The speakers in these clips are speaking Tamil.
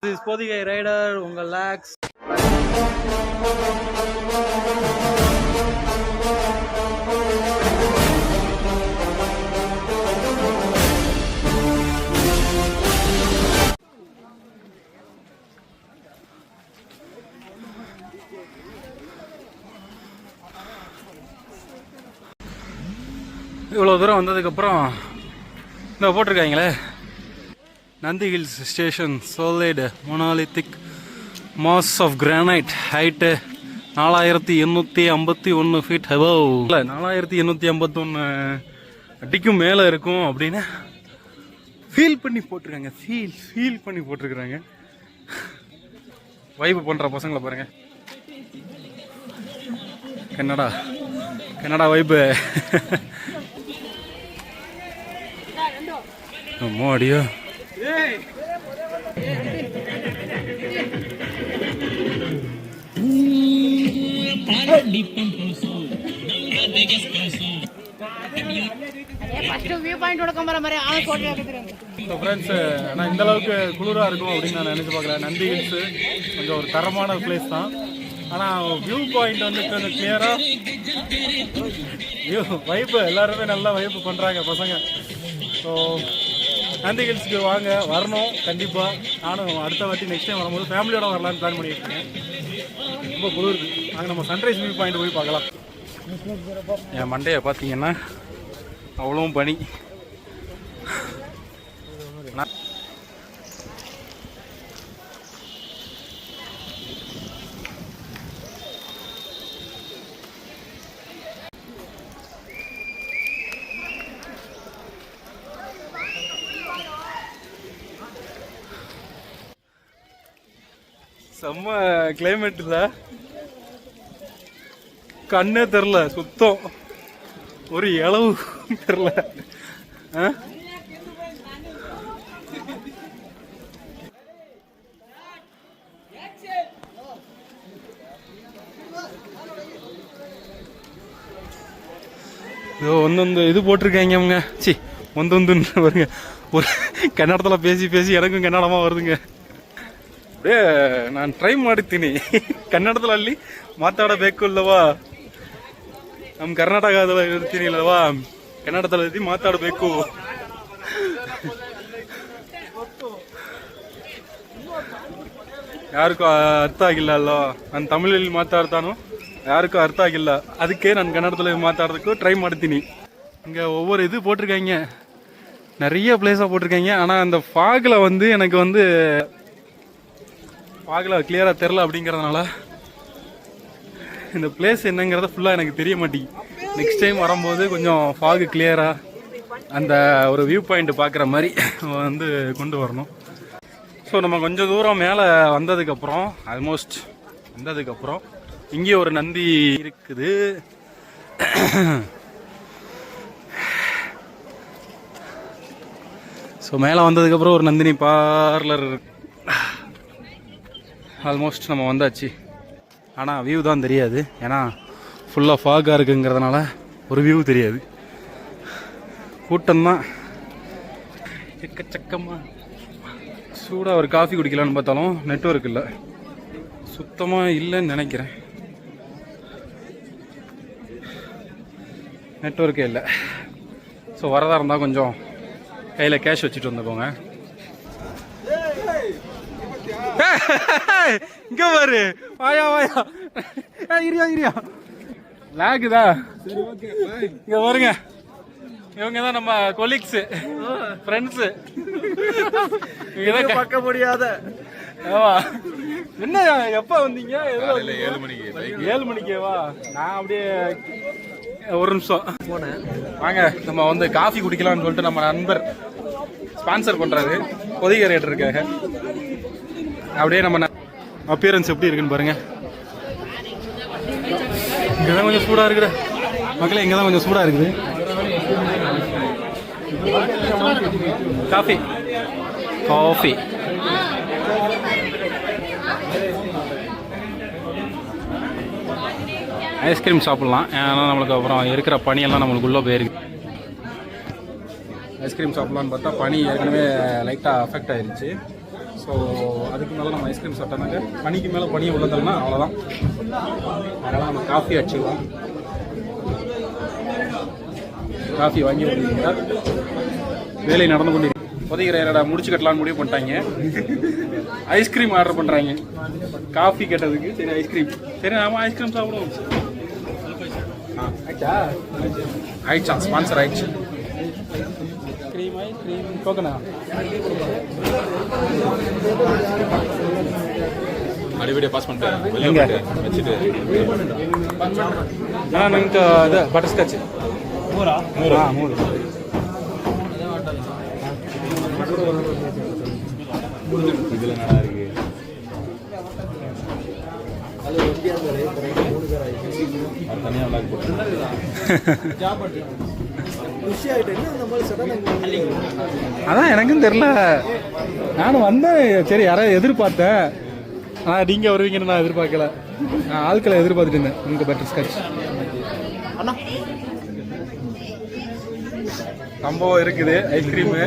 This is Podigai Rider, உங்கள் லாக்ஸ். இவ்வளோ தூரம் வந்ததுக்கப்புறம் இந்த போட்டிருக்காங்களே Nandi hills station solid monolithic mass of granite height 4851 feet above. இல்லை 4851 அடிக்கும் மேலே இருக்கும் அப்படின்னு ஃபீல் பண்ணி போட்டிருக்காங்க. ஃபீல் பண்ணி போட்டிருக்கிறாங்க. வைப் பண்ணுற பசங்களை பாருங்க. கன்னடா வைப்பு. அம்மா அடியோ. ஆனால் இந்த அளவுக்கு குளிராக இருக்கும் அப்படின்னு நான் நினைச்சு பார்க்குறேன். நந்தி ஹில்ஸ் கொஞ்சம் ஒரு தரமான பிளேஸ் தான். ஆனால் வியூ பாயிண்ட் வந்து கொஞ்சம் கிளியராக வியூ வைப்பு எல்லாருமே நல்லா வைப்பு பண்ணுறாங்க பசங்க. ஸோ நந்தி ஹில்ஸ்க்கு வாங்க, வரணும் கண்டிப்பாக. நானும் அடுத்த வாட்டி நெக்ஸ்ட் டைம் வரும்போது ஃபேமிலியோட வரலான்னு பிளான் பண்ணியிருக்கேன். ரொம்ப குளிருது. நாங்கள் நம்ம சன்ரைஸ் வியூ பாயிண்ட் போய் பார்க்கலாம். என் மண்டையை பார்த்தீங்கன்னா அவ்வளோ பனி. செம்ம கிளைமேட்ல கண்ணே தெரில, சுத்தம் ஒரு இளவு தெரில. ஒன்று இது போட்டிருக்காங்க அவங்க. ஒன்று வருங்க. ஒரு கன்னடத்தில் பேசி எனக்கும் கன்னடமாக வருதுங்க. அப்படியே ನಾನು ಟ್ರೈ ಮಾಡ್ತೀನಿ ಕನ್ನಡದಲ್ಲಿ ಮಾತಾಡಬೇಕು ಇಲ್ಲವಾ. ನಮ್ಮ ಕರ್ನಾಟಕದಲ್ಲಿ ಇರ್ತೀನಿ ಇಲ್ಲವಾ, ಕನ್ನಡದಲ್ಲಿ ಮಾತಾಡಬೇಕು. ಯಾರಿಗೂ ಅರ್ಥ ಆಗಿಲ್ಲ ಅಲ್ವಾ, ನಾನು ತಮಿಳಲ್ಲಿ ಮಾತಾಡ್ತಾನು, யாருக்கும் அர்த்தம் ஆகிಲ್ಲ. அதுக்கே நான் கன்னடத்தில் மாத்தாடுறதுக்கு ட்ரை ಮಾಡ್ತೀನಿ. இங்கே ஒவ்வொரு இது போட்டிருக்காங்க, நிறைய பிளேஸாக போட்டிருக்காங்க. ஆனால் அந்த ஃபாகில் வந்து எனக்கு வந்து ஃபாகில் கிளியராக தெரில. அப்படிங்கிறதுனால இந்த பிளேஸ் என்னங்கிறத ஃபுல்லாக எனக்கு தெரிய மாட்டேங்குது. நெக்ஸ்ட் டைம் வரும்போது கொஞ்சம் ஃபாகு கிளியராக அந்த ஒரு வியூ பாயிண்ட் பார்க்குற மாதிரி வந்து கொண்டு வரணும். ஸோ நம்ம கொஞ்சம் தூரம் மேலே வந்ததுக்கப்புறம், ஆல்மோஸ்ட் வந்ததுக்கப்புறம் இங்கே ஒரு நந்தி இருக்குது. ஸோ மேலே வந்ததுக்கப்புறம் ஒரு நந்தினி பார்லர் இருக்கு. ஆல்மோஸ்ட் நம்ம வந்தாச்சு. ஆனால் வியூ தான் தெரியாது, ஏன்னா ஃபுல்லாக ஃபாகாக இருக்குங்கிறதுனால ஒரு வியூ தெரியாது. கூட்டம்தான் எக்கச்சக்கமாக. சூடாக ஒரு காஃபி குடிக்கலான்னு பார்த்தாலும் நெட்வொர்க் இல்லை, சுத்தமாக இல்லைன்னு நினைக்கிறேன். நெட்வொர்க்கே இல்லை. ஸோ வரதா இருந்தால் கொஞ்சம் கையில் கேஷ் வச்சுட்டு வந்துக்கோங்க. இங்க பாரு, வாயா இரியா லாகுதா. இங்க பாருங்க, இவங்க தான் நம்ம கொலீக்ஸ், ஃப்ரெண்ட்ஸு. பார்க்க முடியாத. ஆமா, என்ன எப்ப வந்தீங்க? 7 மணிக்கேவா? நான் அப்படியே ஒரு நிமிஷம் போனேன். வாங்க நம்ம வந்து காஃபி குடிக்கலாம்னு சொல்லிட்டு நம்ம நண்பர் ஸ்பான்சர் பண்றாரு பொதிகை ரைடருக்காக. அப்படியே நம்ம அப்பியரன்ஸ் எப்படி இருக்குன்னு பாருங்க. இங்கதான் கொஞ்சம் சூடா இருக்குது மக்களே, இங்கதான் கொஞ்சம் சூடா இருக்குது. காஃபி ஐஸ்கிரீம் சாப்பிட்லாம். ஏன்னா நம்மளுக்கு அப்புறம் இருக்கிற பனியெல்லாம் நம்மளுக்கு உள்ளே போயிருக்கு. ஐஸ்கிரீம் சாப்பிட்லான்னு பார்த்தா பனி ஏற்கனவே லைட்டாக அஃபெக்ட் ஆயிடுச்சு. ஸோ ஸோ அதுக்கு மேலே நம்ம ஐஸ்கிரீம் சாப்பிட்டோம்னாக்க பனிக்கு மேலே பனியை உள்ளதல்னா அவ்வளோதான். அதனால் நம்ம காஃபி அடிச்சுக்கலாம். காஃபி வாங்கி வந்துருக்கீங்களா? வேலை நடந்து கொண்டு புதைகிற முடிச்சு கட்டலான்னு முடிவு பண்ணிட்டாங்க. ஐஸ்கிரீம் ஆர்டர் பண்ணுறாங்க காஃபி கேட்டதுக்கு. சரி ஐஸ்கிரீம், சரி நாம ஐஸ்கிரீம் சாப்பிடுவோம். ஆயிடுச்சா, ஸ்பான்சர் ஆயிடுச்சு. ஐஸ்கிரீம் ஐஸ்கிரீம் கோகனா அடிப்படியாக பாஸ் பண்ணிட்டேன் வச்சுட்டு. நமக்கு இது பட்டர்ஸ்காட்ச் 3 இதில் நல்லா இருக்கு. தனியாக அதான் எனக்கும் தெரியல. நானும் வந்தேன், சரி யாராவது எதிர்பார்த்தேன். ஆனால் நீங்கள் வருவீங்கன்னு நான் எதிர்பார்க்கல. நான் ஆட்களை எதிர்பார்த்துட்டு இருந்தேன். உங்களுக்கு பட்டர்ஸ்காட்ச் சம்பவம் இருக்குது. ஐஸ்கிரீமு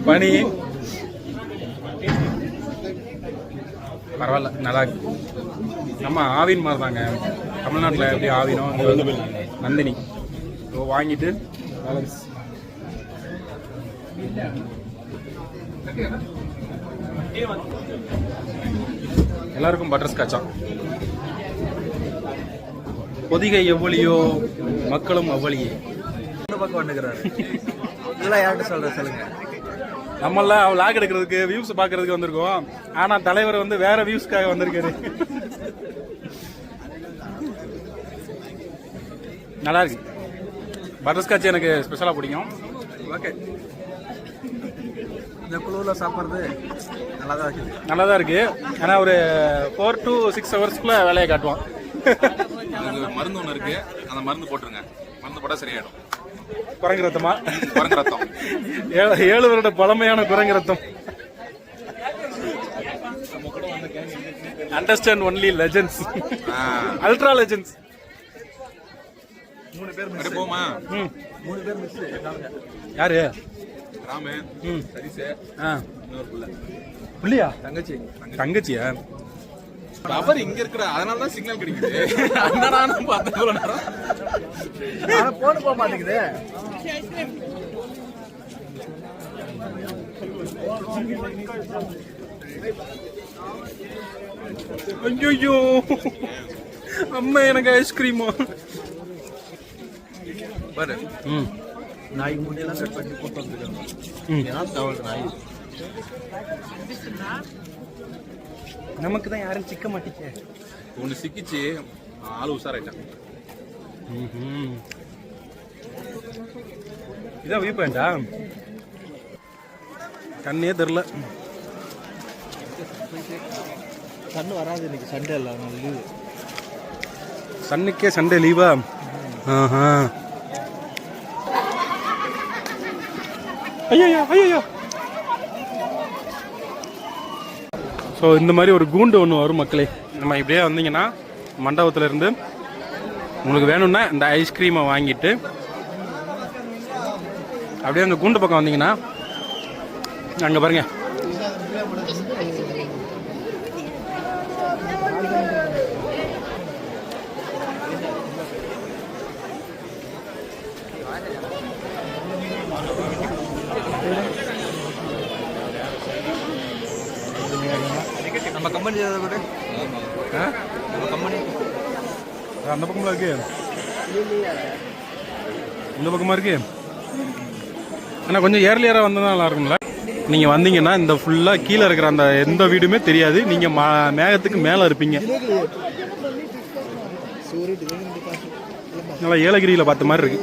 பனி பரவாயில்ல, நல்லா இருக்கு. நம்ம ஆவின் மாதிரி தாங்க. தமிழ்நாட்டில் எப்படி ஆவினோ நந்தினி வாங்கிட்டு பேலன்ஸ். எல்லாருக்கும் பட்டர்ஸ்காட்சா. பொதிகை எவ்வளியோ மக்களும் அவ்வளியே. இதெல்லாம் யார்கிட்ட சொல்லுங்க. நம்மளாம் விளாக் எடுக்கிறதுக்கு வியூஸ் பார்க்கறதுக்கு வந்திருக்கோம். ஆனால் தலைவர் வந்து வேற வியூஸ்க்காக வந்திருக்காரு. நல்லா இருக்கு. பட்டர்ஸ்காட்ச் எனக்கு ஸ்பெஷலாக பிடிக்கும். ஓகே, இந்த குழுவில் சாப்பிட்றது நல்லா தான் இருக்குது. நல்லா தான் இருக்கு. ஆனால் ஒரு 4 to 6 ஹவர்ஸ்க்குள்ள வேலையை காட்டுவான். மருந்து ஒன்று இருக்கு, அந்த மருந்து போட்டுருங்க. மருந்து போட்டால் சரியாயிடும். குரங்கு ரத்தமா? குரங்கு ரத்தம் 7 வருட பழமையான குரங்கு ரத்தம். Understand only legends, ultra legends. 3 பேர் போமா? 3 பேர் மிஸ். யாரு? ராமு, சரிசு, இன்னொரு பிள்ளை. பிள்ளையா? தங்கச்சியா? அவர் இங்க இருக்கிற, அதனால தான் சிக்னல் கிடைக்குது. நானும் பார்த்தேன். போன் போக மாட்டேங்குது. ஐயோ அம்மா, எனக்கு ஐஸ்கிரீமா பாரு. நாய் முடியெல்லாம் கட் பண்ணி போட்டு வந்துருக்காங்க. நாய் நமக்கு தான் யாரும் சிக்க மாட்டேங்க. ஒன்று சிக்கிச்சு, ஆளு உஷாராயிட்டான். இதான் வியூ பாயிண்டா? கண்ணே தெரில. சன் வராது இன்னைக்கு, சண்டே இல்லை, லீவு. சன்னுக்கே சண்டே லீவா? ஐயோ ஐயோ. ஸோ இந்த மாதிரி ஒரு கூண்டு ஒன்று வரும் மக்களே. நம்ம இப்படியே வந்தீங்கன்னா மண்டபத்தில் இருந்து உங்களுக்கு வேணும்னா இந்த ஐஸ்கிரீமை வாங்கிட்டு அப்படியே அந்த கூண்டு பக்கம் வந்தீங்கன்னா அங்கே பாருங்க, நம்ம கம்பெனி கூட நம்ம கம்பெனி அந்த பக்கமா இருக்கு, இந்த பக்கமா இருக்கு. ஆனால் கொஞ்சம் ஏர்லியராக வந்தா நல்லா இருக்கும்ல. நீங்கள் வந்தீங்கன்னா இந்த ஃபுல்லாக கீழே இருக்கிற அந்த எந்த வீடுமே தெரியாது. நீங்கள் மேகத்துக்கு மேலே இருப்பீங்க. நல்லா ஏலகிரியில் பார்த்த மாதிரி இருக்கு.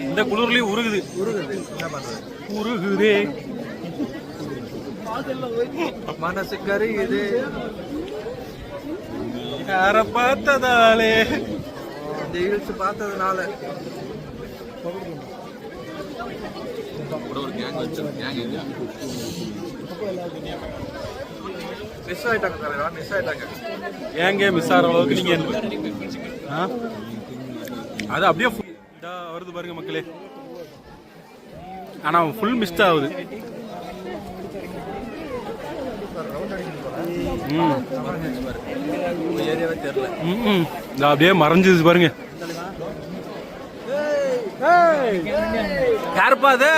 இந்த குளிர்லயும் உருகுது உருகுதே மனசுக்கறி. இது யார பார்த்ததாலே, இந்த ஹில்ஸ் பார்த்ததுனால ஒரு கேங் வச்சு மிஸ் ஆயிட்டாங்க. மிஸ் ஆயிட்டாங்க. ஏங்க மிஸ் ஆகிற அளவுக்கு நீங்க அது அப்படியே வருது பாருங்க மக்களே. ஆனா ஃபுல் மிஸ்ட் ஆகுது. ஏரியாவே தெரியல. இந்த அப்படியே மறைஞ்சது பாருங்க. யாருப்பா அது?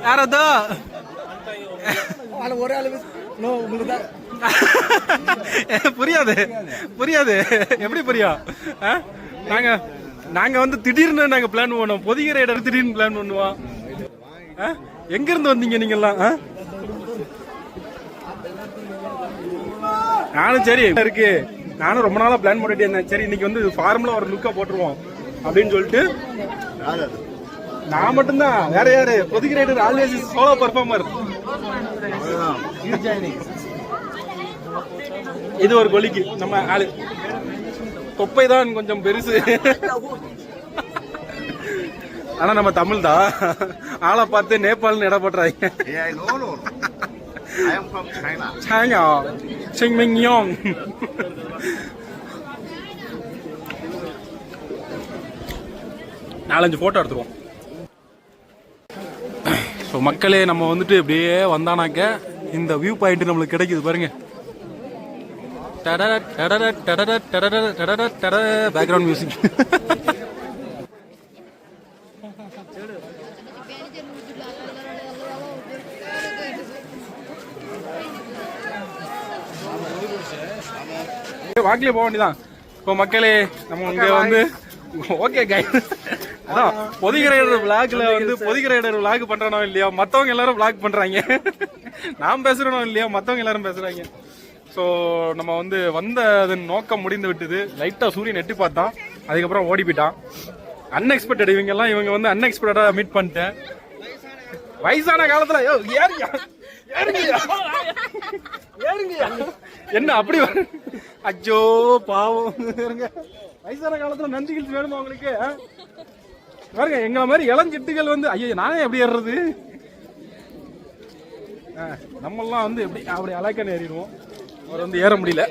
யாரதோ ஒரே ஆளு உங்களுக்கு தான் புரியாது புரியாது. எப்படி புரியும்? நாங்க வந்து திடீர்னு நாங்க பிளான் பண்ணுவோம். பொதிகை இடம் திடீர்னு பிளான் பண்ணுவோம். எங்க இருந்து வந்தீங்க நீங்க எல்லாம்? நானும் சரி இருக்கு, நானும் ரொம்ப நாளா பிளான் பண்ணிட்டே இருந்தேன். சரி இன்னைக்கு வந்து ஃபார்முலா ஒரு லுக்கா போட்டுருவோம் அப்படின்னு சொல்லிட்டு. நான் மட்டும்தான், வேற யாரு? Pothigai rider always solo performer. இது ஒரு கொலிக்கு நம்ம ஆளு. தொப்பை தான் கொஞ்சம் பெருசு, ஆனா நம்ம தமிழ் தான். ஆளை பார்த்து நேபாள்னு இட போட்டுறாங்க. China, Qingmingyong. நாலஞ்சு போட்டோ எடுத்துருவோம். ஸோ மக்களே, நம்ம வந்துட்டு இப்படியே வந்தானாக்க இந்த வியூ பாயிண்ட் நம்மளுக்கு கிடைக்குது பாருங்க. Background music. வாக்கிலே போக வேண்டியதான். இப்போ மக்களே, நம்ம இங்க வந்து ஓகே கை அதான் பொதிகை ரைடர் விளாக்ல வந்து பொதிகை ரைடர் விளாக் பண்றனோ இல்லையா, மத்தவங்க எல்லாரும் விளாக் பண்றாங்க. நான் பேசுறனோ இல்லையா, மத்தவங்க எல்லாரும் பேசுறாங்க. ஸோ நம்ம வந்து வந்ததன் நோக்கம் முடிந்து விட்டது. லைட்டா சூரியன் எட்டி பார்த்தான், அதுக்கப்புறம் ஓடி போயிட்டான். அன்எக்ஸ்பெக்டட். இவங்க வந்து அன்எக்ஸ்பெக்டடா மீட் பண்ணிட்டேன். வயசான காலத்துல ஏறுங்கயா என்ன அப்படி அச்சோ பாவம். வயசான காலத்துல நந்தி ஹில்ஸ் வேணுமா உங்களுக்கு? பாருங்க, எங்களை மாதிரி இளஞ்சிட்டுகள் வந்து ஐயோ நானே எப்படி ஏறுறது? நம்மெல்லாம் வந்து எப்படி அப்படி அலைக்கன்னு ஏறிடுவோம். அவர் வந்து ஏற முடியல.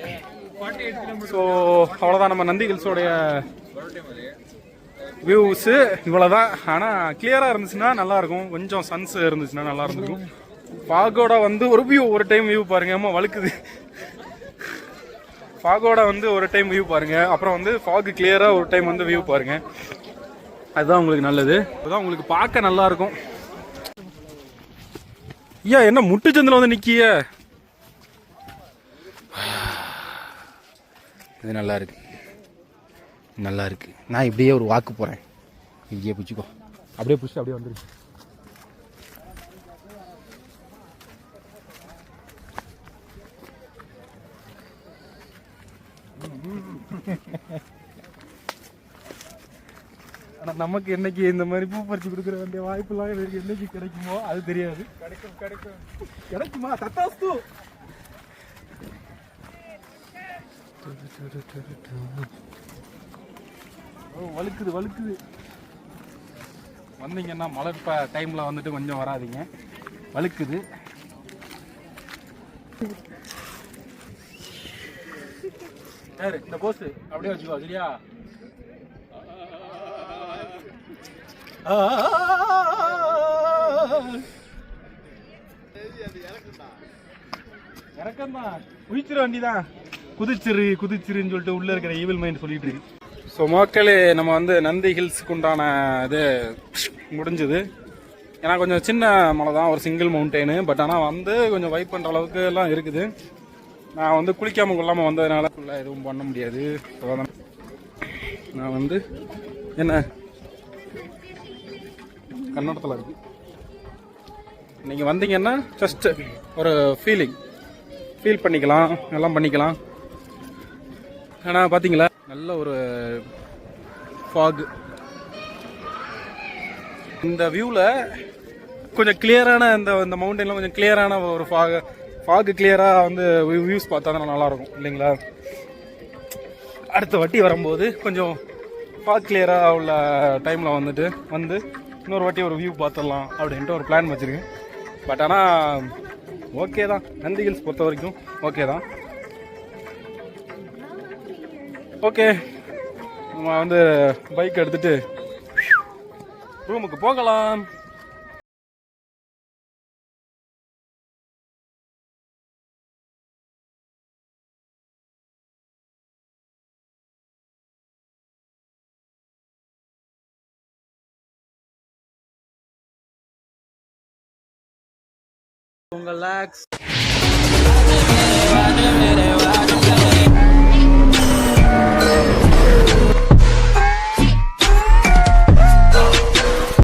ஸோ அவ்வளோதான் நம்ம நந்தி ஹில்ஸோடைய வியூஸ் இவ்வளோதான். ஆனால் கிளியராக இருந்துச்சுன்னா நல்லா இருக்கும். கொஞ்சம் சன்ஸ் இருந்துச்சுன்னா நல்லா இருந்திருக்கும். ஃபாகோட வந்து ஒரு டைம் வியூ பாருங்க. அம்மா வழுக்குது. ஃபாகோட வந்து ஒரு டைம் வியூ பாருங்க. அப்புறம் வந்து ஃபாக் கிளியரா ஒரு டைம் வந்து வியூ பாருங்க. அதுதான் உங்களுக்கு நல்லது. அதுதான் உங்களுக்கு பார்க்க நல்லா இருக்கும். ஐயா என்ன முட்டுச்சந்தில வந்து நிக்கிய? இது நல்லா இருக்கு, நல்லா இருக்கு. நான் இப்படியே ஒரு வாக்கு போறேன். இப்படியே பிடிச்சிக்கோ, அப்படியே பிடிச்சி அப்படியே வந்துருக்கு. ஆனா நமக்கு என்னைக்கு இந்த மாதிரி பூ பறிச்சு கொடுக்குற வேண்டிய வாய்ப்பு எல்லாம் என்னைக்கு கிடைக்குமோ அது தெரியாது. கிடைக்குமா? தத்தாஸ்து. வழுக்குது வந்தீங்கன்னா மழை டைம்ல வந்துட்டு கொஞ்சம் வராதிங்க, வழுக்குது. சரி இந்த போஸ் அப்படியே வச்சுக்கோ சரியா? இறக்கம்தான், குதிச்சிட வண்டிதான். குதிச்சிருன்னு சொல்லிட்டு உள்ள இருக்கிற ஈவில் மைண்ட் சொல்லிட்டு இருக்கு. ஸோ மக்களே, நம்ம வந்து நந்தி ஹில்ஸுக்கு உண்டான இது முடிஞ்சது. ஏன்னா கொஞ்சம் சின்ன மலை தான், ஒரு சிங்கிள் மவுண்டெயின். பட் ஆனால் வந்து கொஞ்சம் வைப் பண்ணுற அளவுக்கு எல்லாம் இருக்குது. நான் வந்து குளிக்காமல் கொள்ளாமல் வந்ததுனால ஃபுல்லாக எதுவும் பண்ண முடியாது. நான் வந்து என்ன கன்னடத்தில் இருக்கு. நீங்கள் வந்தீங்கன்னா ஜஸ்ட் ஒரு ஃபீல் பண்ணிக்கலாம், எல்லாம் பண்ணிக்கலாம். ஆனால் பார்த்தீங்களா நல்ல ஒரு ஃபாக். இந்த வியூவில் கொஞ்சம் கிளியரான இந்த மவுண்டெயினில் கொஞ்சம் கிளியரான ஒரு ஃபாக் கிளியராக வந்து வியூஸ் பார்த்தா தான் நல்லாயிருக்கும் இல்லைங்களா? அடுத்த வாட்டி வரும்போது கொஞ்சம் ஃபாக் கிளியராக உள்ள டைமில் வந்து இன்னொரு வாட்டி ஒரு வியூ பார்த்துடலாம் அப்படின்ட்டு ஒரு பிளான் வச்சுருக்கேன். பட் ஆனால் ஓகே தான், நந்தி ஹில்ஸ் பொறுத்த வரைக்கும் ஓகே தான். ஓகே, நம்ம வந்து பைக் எடுத்துட்டு ரூமுக்கு போகலாம். உங்கள் லேக்ஸ்